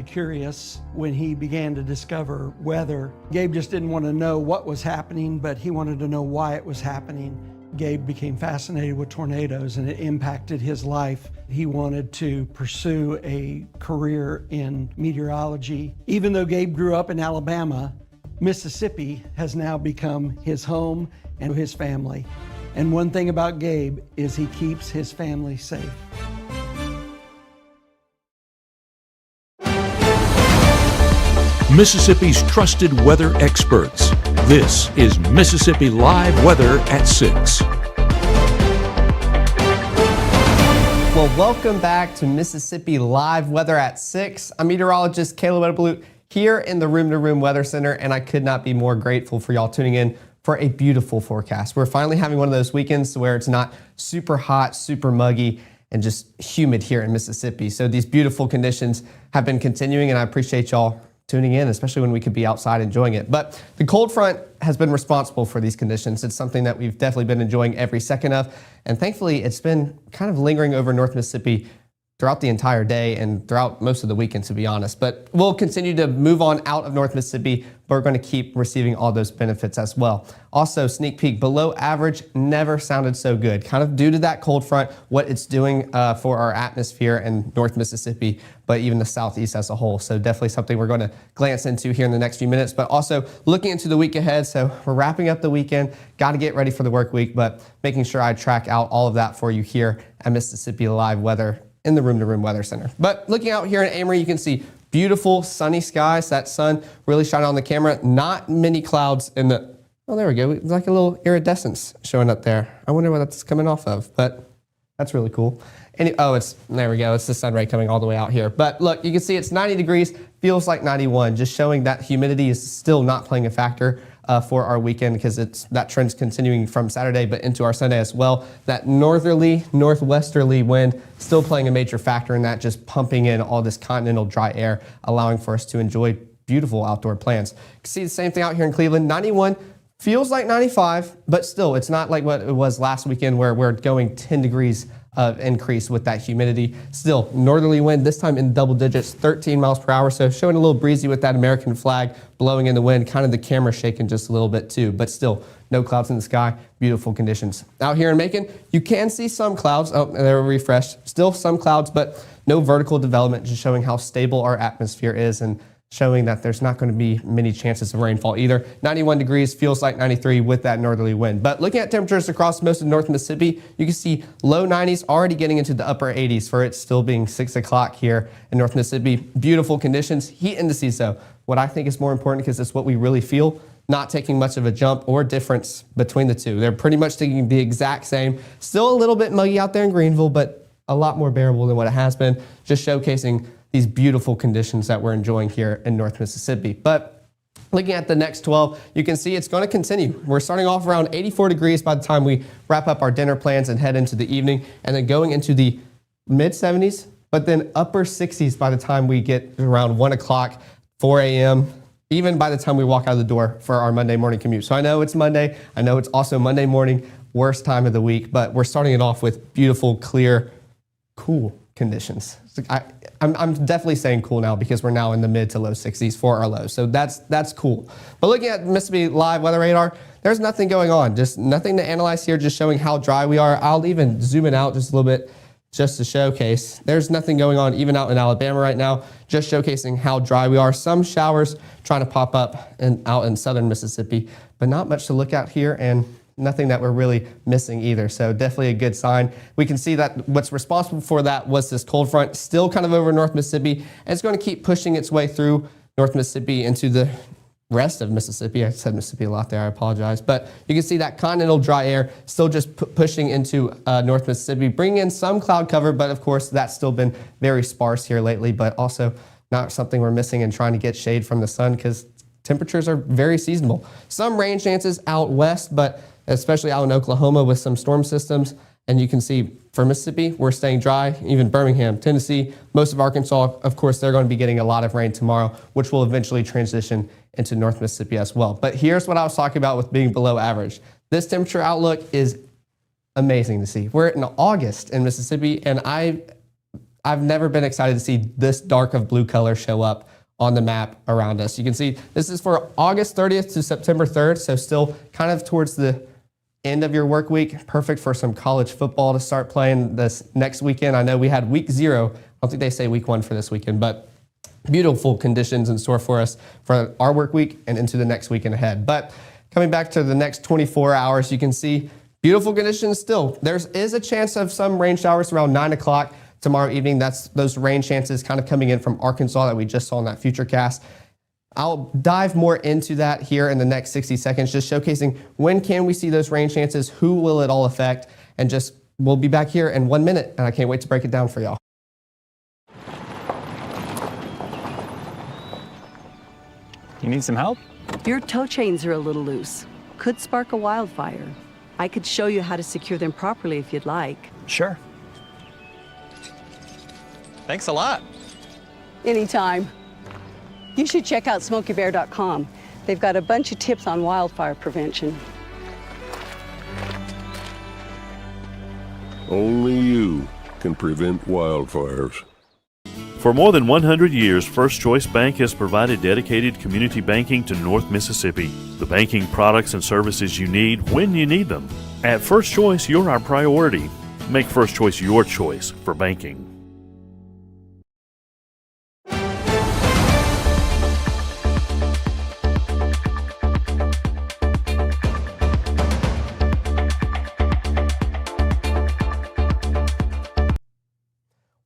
Curious when he began to discover weather. Gabe just didn't want to know what was happening, but he wanted to know why it was happening. Gabe became fascinated with tornadoes and it impacted his life. He wanted to pursue a career in meteorology. Even though Gabe grew up in Alabama, Mississippi has now become his home and his family. And one thing about Gabe is he keeps his family safe. Mississippi's trusted weather experts. This is Mississippi Live Weather at 6. Well, welcome back to Mississippi Live Weather at 6. I'm meteorologist Caleb Edelblut here in the Room to Room Weather Center, and I could not be more grateful for y'all tuning in for a beautiful forecast. We're finally having one of those weekends where it's not super hot, super muggy, and just humid here in Mississippi. So these beautiful conditions have been continuing, and I appreciate y'all tuning in, especially when we could be outside enjoying it. But the cold front has been responsible for these conditions. It's something that we've definitely been enjoying every second of. And thankfully, it's been kind of lingering over North Mississippi throughout the entire day and throughout most of the weekend, to be honest. But we'll continue to move on out of North Mississippi, but we're going to keep receiving all those benefits as well. Also, sneak peek, below average never sounded so good, kind of due to that cold front, what it's doing for our atmosphere in North Mississippi, but even the southeast as a whole. So definitely something we're going to glance into here in the next few minutes, but also looking into the week ahead. So we're wrapping up the weekend, got to get ready for the work week, but making sure I track out all of that for you here at Mississippi Live Weather in the Room to Room Weather Center. But looking out here in Amory, you can see beautiful sunny skies. That sun really shining on the camera. Not many clouds in the, oh, there we go. It's like a little iridescence showing up there. I wonder what that's coming off of, but that's really cool. And there we go. It's the sun ray coming all the way out here. But look, you can see it's 90 degrees, feels like 91, just showing that humidity is still not playing a factor for our weekend, because that trend's continuing from Saturday but into our Sunday as well. That northerly, northwesterly wind still playing a major factor in that, just pumping in all this continental dry air, allowing for us to enjoy beautiful outdoor plans. You can see the same thing out here in Cleveland. 91 feels like 95, but still it's not like what it was last weekend where we're going 10 degrees of increase with that humidity. Still northerly wind, this time in double digits, 13 miles per hour. So showing a little breezy with that American flag blowing in the wind, kind of the camera shaking just a little bit too, but still no clouds in the sky, beautiful conditions. Out here in Macon, you can see some clouds. Oh, they're refreshed. Still some clouds, but no vertical development, just showing how stable our atmosphere is and showing that there's not going to be many chances of rainfall either. 91 degrees, feels like 93 with that northerly wind. But looking at temperatures across most of North Mississippi, you can see low 90s already getting into the upper 80s for it still being 6 o'clock here in North Mississippi. Beautiful conditions. Heat indices though, what I think is more important, because it's what we really feel, not taking much of a jump or difference between the two. They're pretty much taking the exact same. Still a little bit muggy out there in Greenville, but a lot more bearable than what it has been, just showcasing these beautiful conditions that we're enjoying here in North Mississippi. But looking at the next 12, you can see it's going to continue. We're starting off around 84 degrees by the time we wrap up our dinner plans and head into the evening, and then going into the mid 70s, but then upper 60s by the time we get around 1 o'clock, 4 a.m., even by the time we walk out of the door for our Monday morning commute. So I know it's Monday. I know it's also Monday morning, worst time of the week, but we're starting it off with beautiful, clear, cool conditions. I'm definitely saying cool now, because we're now in the mid to low 60s for our lows. So that's cool. But looking at Mississippi Live Weather Radar, there's nothing going on. Just nothing to analyze here, just showing how dry we are. I'll even zoom it out just a little bit just to showcase. There's nothing going on even out in Alabama right now, just showcasing how dry we are. Some showers trying to pop up out in southern Mississippi, but not much to look at here, and nothing that we're really missing either. So definitely a good sign. We can see that what's responsible for that was this cold front, still kind of over North Mississippi, and it's going to keep pushing its way through North Mississippi into the rest of Mississippi. I said Mississippi a lot there, I apologize. But you can see that continental dry air still just pushing into North Mississippi, bringing in some cloud cover, but of course that's still been very sparse here lately, but also not something we're missing and trying to get shade from the sun, because temperatures are very seasonable. Some rain chances out west, but especially out in Oklahoma with some storm systems. And you can see for Mississippi, we're staying dry. Even Birmingham, Tennessee, most of Arkansas, of course, they're going to be getting a lot of rain tomorrow, which will eventually transition into North Mississippi as well. But here's what I was talking about with being below average. This temperature outlook is amazing to see. We're in August in Mississippi, and I I've never been excited to see this dark of blue color show up on the map around us. You can see this is for August 30th to September 3rd, so still kind of towards the end of your work week. Perfect for some college football to start playing this next weekend. I know we had week 0. I don't think they say week 1 for this weekend, but beautiful conditions in store for us for our work week and into the next weekend ahead. But coming back to the next 24 hours, you can see beautiful conditions still. There is a chance of some rain showers around 9 o'clock tomorrow evening. That's those rain chances kind of coming in from Arkansas that we just saw in that futurecast. I'll dive more into that here in the next 60 seconds, just showcasing when can we see those rain chances, who will it all affect, and just we'll be back here in 1 minute, and I can't wait to break it down for y'all. You need some help? Your tow chains are a little loose. Could spark a wildfire. I could show you how to secure them properly if you'd like. Sure. Thanks a lot. Anytime. You should check out SmokeyBear.com. They've got a bunch of tips on wildfire prevention. Only you can prevent wildfires. For more than 100 years, First Choice Bank has provided dedicated community banking to North Mississippi. The banking products and services you need when you need them. At First Choice, you're our priority. Make First Choice your choice for banking.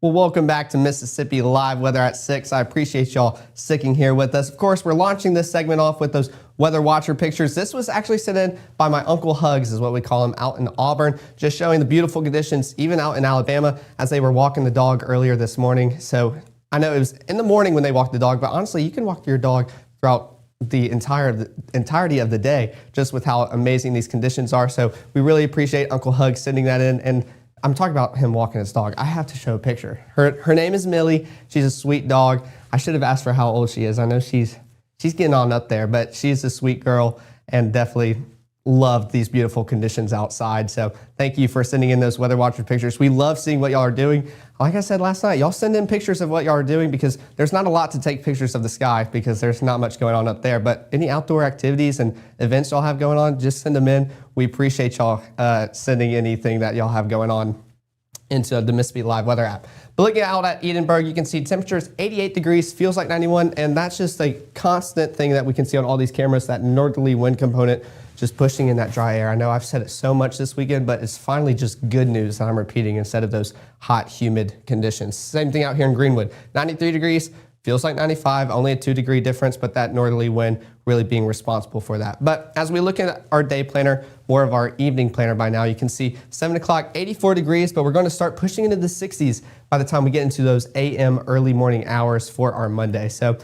Well, welcome back to Mississippi Live Weather at 6. I appreciate y'all sticking here with us. Of course, we're launching this segment off with those weather watcher pictures. This was actually sent in by my Uncle Hugs, is what we call him, out in Auburn, just showing the beautiful conditions, even out in Alabama, as they were walking the dog earlier this morning. So I know it was in the morning when they walked the dog, but honestly, you can walk your dog throughout the entirety of the day, just with how amazing these conditions are. So we really appreciate Uncle Hugs sending that in. And I'm talking about him walking his dog. I have to show a picture. Her name is Millie. She's a sweet dog. I should have asked her how old she is. I know she's getting on up there, but she's a sweet girl and definitely loved these beautiful conditions outside. So thank you for sending in those weather watcher pictures. We love seeing what y'all are doing. Like I said last night, y'all send in pictures of what y'all are doing, because there's not a lot to take pictures of the sky because there's not much going on up there. But any outdoor activities and events y'all have going on, just send them in. We appreciate y'all sending anything that y'all have going on into the Mississippi Live Weather app. But looking out at Edinburgh, you can see temperatures 88 degrees, feels like 91, and that's just a constant thing that we can see on all these cameras, that northerly wind component just pushing in that dry air. I know I've said it so much this weekend, but it's finally just good news that I'm repeating instead of those hot, humid conditions. Same thing out here in Greenwood, 93 degrees, feels like 95, only a 2-degree difference, but that northerly wind really being responsible for that. But as we look at our day planner, more of our evening planner by now, you can see 7 o'clock, 84 degrees, but we're going to start pushing into the 60s by the time we get into those AM early morning hours for our Monday. So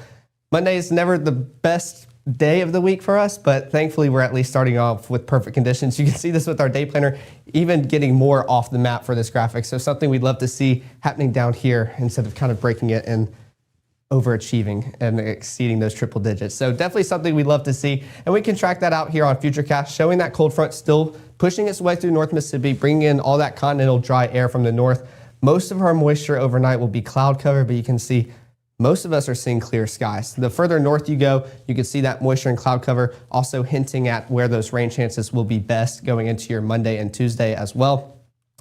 Monday is never the best day of the week for us, but thankfully we're at least starting off with perfect conditions. You can see this with our day planner, even getting more off the map for this graphic. So something we'd love to see happening down here instead of kind of breaking it and overachieving and exceeding those triple digits. So definitely something we'd love to see. And we can track that out here on Futurecast, showing that cold front still pushing its way through North Mississippi, bringing in all that continental dry air from the north. Most of our moisture overnight will be cloud cover, but you can see most of us are seeing clear skies. The further north you go, you can see that moisture and cloud cover, also hinting at where those rain chances will be best going into your Monday and Tuesday as well.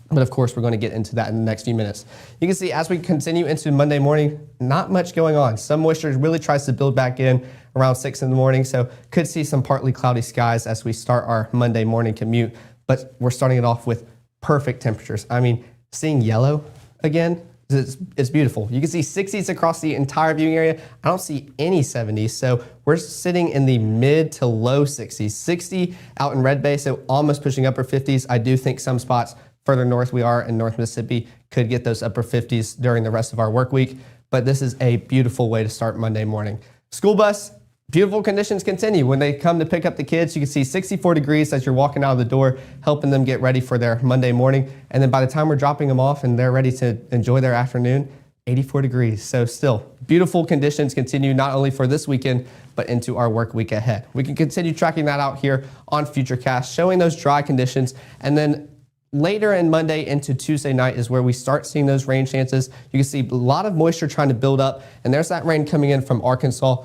But of course, we're going to get into that in the next few minutes. You can see as we continue into Monday morning, not much going on. Some moisture really tries to build back in around 6 in the morning, so could see some partly cloudy skies as we start our Monday morning commute. But we're starting it off with perfect temperatures. I mean, seeing yellow again, it's beautiful. You can see 60s across the entire viewing area. I don't see any 70s, so we're sitting in the mid to low 60s. 60 out in Red Bay, so almost pushing upper 50s. I do think some spots further north we are in North Mississippi could get those upper 50s during the rest of our work week, but this is a beautiful way to start Monday morning. School bus, beautiful conditions continue. When they come to pick up the kids, you can see 64 degrees as you're walking out of the door, helping them get ready for their Monday morning. And then by the time we're dropping them off and they're ready to enjoy their afternoon, 84 degrees. So still, beautiful conditions continue not only for this weekend, but into our work week ahead. We can continue tracking that out here on Futurecast, showing those dry conditions, and then later in Monday into Tuesday night is where we start seeing those rain chances. You can see a lot of moisture trying to build up, and there's that rain coming in from Arkansas.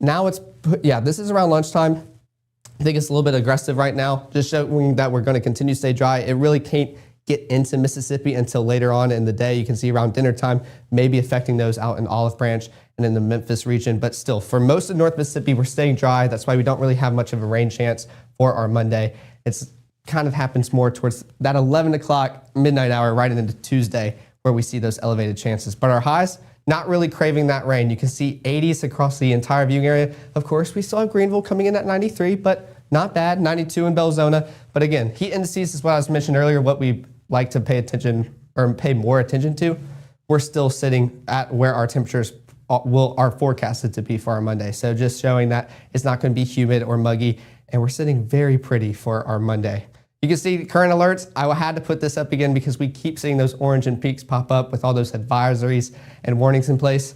Now this is around lunchtime. I think it's a little bit aggressive right now, just showing that we're going to continue to stay dry. It really can't get into Mississippi until later on in the day. You can see around dinner time, maybe affecting those out in Olive Branch and in the Memphis region. But still, for most of North Mississippi, we're staying dry. That's why we don't really have much of a rain chance for our Monday. It's kind of happens more towards that 11 o'clock midnight hour right into Tuesday where we see those elevated chances. But our highs, not really craving that rain. You can see 80s across the entire viewing area. Of course, we still have Greenville coming in at 93, but not bad. 92 in Belzona. But again, heat indices is what I was mentioning earlier, what we like to pay attention or pay more attention to. We're still sitting at where our temperatures are forecasted to be for our Monday. So just showing that it's not going to be humid or muggy, and we're sitting very pretty for our Monday. You can see current alerts. I had to put this up again because we keep seeing those orange and peaks pop up with all those advisories and warnings in place.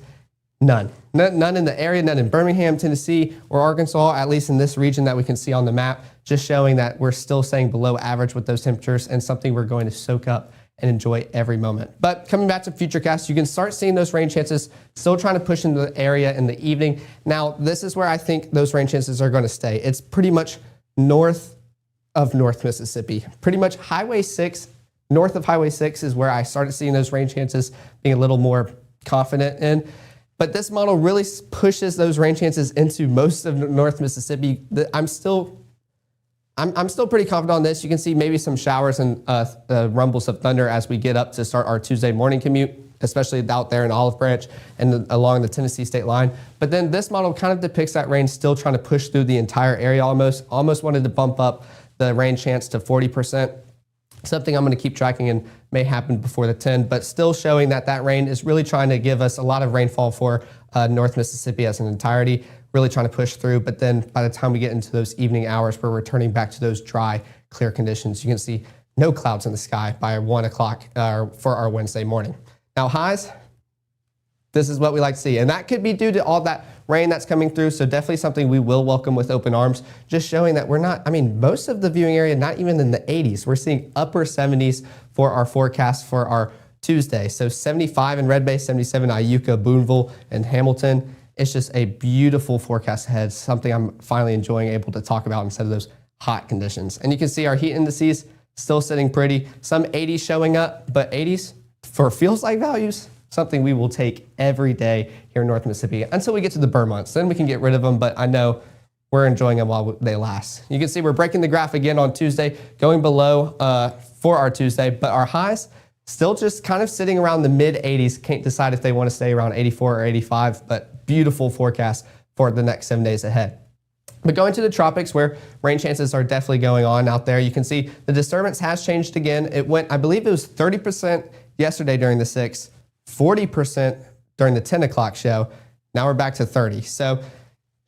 None in the area, none in Birmingham, Tennessee, or Arkansas, at least in this region that we can see on the map, just showing that we're still staying below average with those temperatures and something we're going to soak up and enjoy every moment. But coming back to Futurecast, you can start seeing those rain chances still trying to push into the area in the evening. Now, this is where I think those rain chances are going to stay. It's pretty much north of North Mississippi. Pretty much Highway 6, north of Highway 6 is where I started seeing those rain chances, being a little more confident in. But this model really pushes those rain chances into most of North Mississippi. I'm still pretty confident on this. You can see maybe some showers and rumbles of thunder as we get up to start our Tuesday morning commute, especially out there in Olive Branch and along the Tennessee state line. But then this model kind of depicts that rain still trying to push through the entire area almost wanted to bump up the rain chance to 40%. Something I'm going to keep tracking and may happen before the 10, but still showing that rain is really trying to give us a lot of rainfall for North Mississippi as an entirety, really trying to push through. But then by the time we get into those evening hours, we're returning back to those dry, clear conditions. You can see no clouds in the sky by 1 o'clock for our Wednesday morning. Now highs, this is what we like to see. And that could be due to all that rain that's coming through. So definitely something we will welcome with open arms, just showing that we're not, most of the viewing area, not even in the 80s. We're seeing upper 70s for our forecast for our Tuesday. So 75 in Red Bay, 77 Iuka, Boonville, and Hamilton. It's just a beautiful forecast ahead, something I'm finally enjoying able to talk about instead of those hot conditions. And you can see our heat indices still sitting pretty. Some 80s showing up, but 80s for feels like values, something we will take every day here in North Mississippi until we get to the burn months. Then we can get rid of them, but I know we're enjoying them while they last. You can see we're breaking the graph again on Tuesday, going below for our Tuesday, but our highs still just kind of sitting around the mid 80s. Can't decide if they want to stay around 84 or 85, but beautiful forecast for the next 7 days ahead. But going to the tropics where rain chances are definitely going on out there, you can see the disturbance has changed again. It went, I believe it was 30% yesterday during the 6th, 40% during the 10 o'clock show. Now we're back to 30. So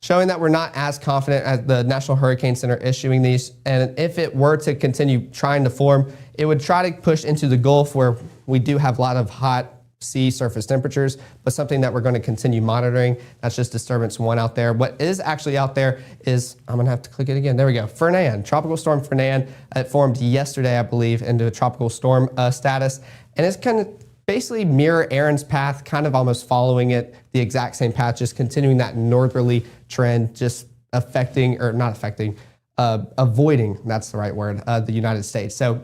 showing that we're not as confident as the National Hurricane Center issuing these. And if it were to continue trying to form, it would try to push into the Gulf where we do have a lot of hot sea surface temperatures, but something that we're going to continue monitoring. That's just disturbance 1 out there. What is actually out there is, I'm going to have to click it again. There we go. Fernand, Tropical Storm Fernand. It formed yesterday, I believe, into a tropical storm status. And it's kind of basically mirror Aaron's path, kind of almost following it, the exact same path, just continuing that northerly trend, just affecting, or not affecting, avoiding, that's the right word, the United States. So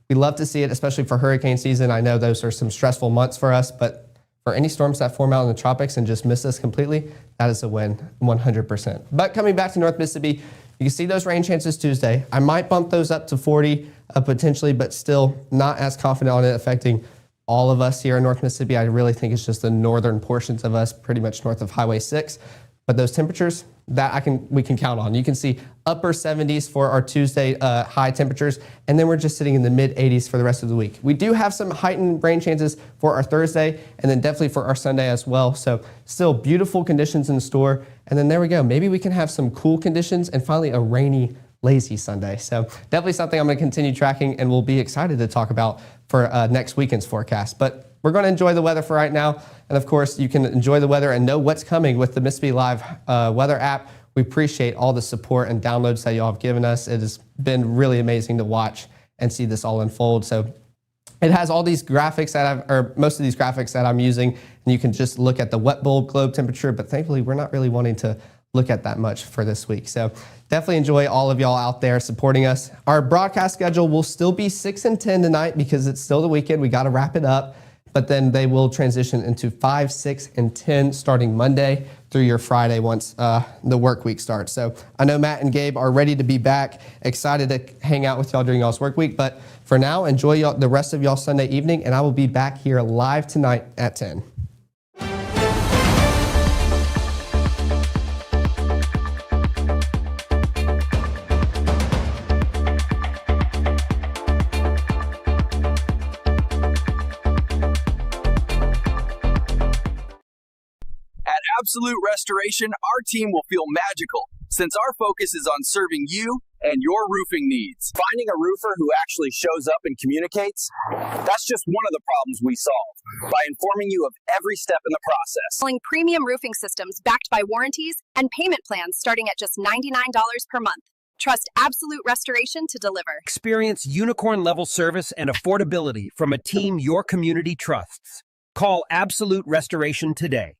we love to see it, especially for hurricane season. I know those are some stressful months for us, but for any storms that form out in the tropics and just miss us completely, that is a win, 100%. But coming back to North Mississippi, you can see those rain chances Tuesday. I might bump those up to 40 potentially, but still not as confident on it affecting all of us here in North Mississippi. I really think it's just the northern portions of us, pretty much north of Highway 6. But those temperatures that we can count on. You can see upper 70s for our Tuesday high temperatures, and then we're just sitting in the mid 80s for the rest of the week. We do have some heightened rain chances for our Thursday, and then definitely for our Sunday as well. So still beautiful conditions in store. And then there we go. Maybe we can have some cool conditions and finally a rainy, lazy Sunday. So definitely something I'm going to continue tracking and we'll be excited to talk about for next weekend's forecast. But we're going to enjoy the weather for right now. And of course, you can enjoy the weather and know what's coming with the Mississippi Live weather app. We appreciate all the support and downloads that y'all have given us. It has been really amazing to watch and see this all unfold. So it has all these graphics most of these graphics that I'm using, and you can just look at the wet bulb globe temperature, but thankfully we're not really wanting to look at that much for this week. So definitely enjoy all of y'all out there supporting us. Our broadcast schedule will still be 6 and 10 tonight because it's still the weekend. We got to wrap it up, but then they will transition into 5, 6, and 10 starting Monday through your Friday once the work week starts. So I know Matt and Gabe are ready to be back, excited to hang out with y'all during y'all's work week. But for now, enjoy the rest of y'all Sunday evening, and I will be back here live tonight at 10. Absolute Restoration, our team will feel magical since our focus is on serving you and your roofing needs. Finding a roofer who actually shows up and communicates, that's just one of the problems we solve by informing you of every step in the process. Selling premium roofing systems backed by warranties and payment plans starting at just $99 per month. Trust Absolute Restoration to deliver. Experience unicorn-level service and affordability from a team your community trusts. Call Absolute Restoration today.